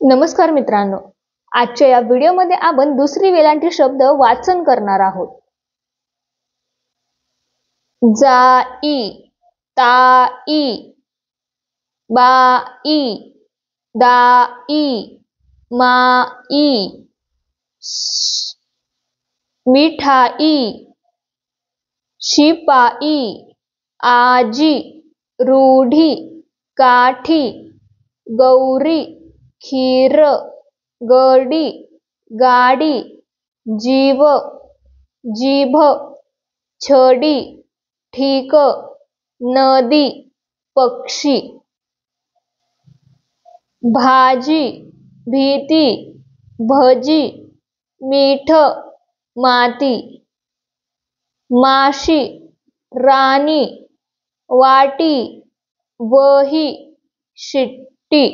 नमस्कार मित्रांनो, आजच्या या व्हिडिओमध्ये आपण दुसरी वेलांटी शब्द वाचन करणार आहोत. जाई, ताई, बाई, दाई, माई, मिठाई, शिपाई, आजी, रूढी, काठी, गौरी, खीर, गडी, गाडी, जीव, जीभ, छडी, ठीक, नदी, पक्षी, भाजी, भीती, भजी, मीठ, माती, माशी, राणी, वाटी, वही, शिट्टी.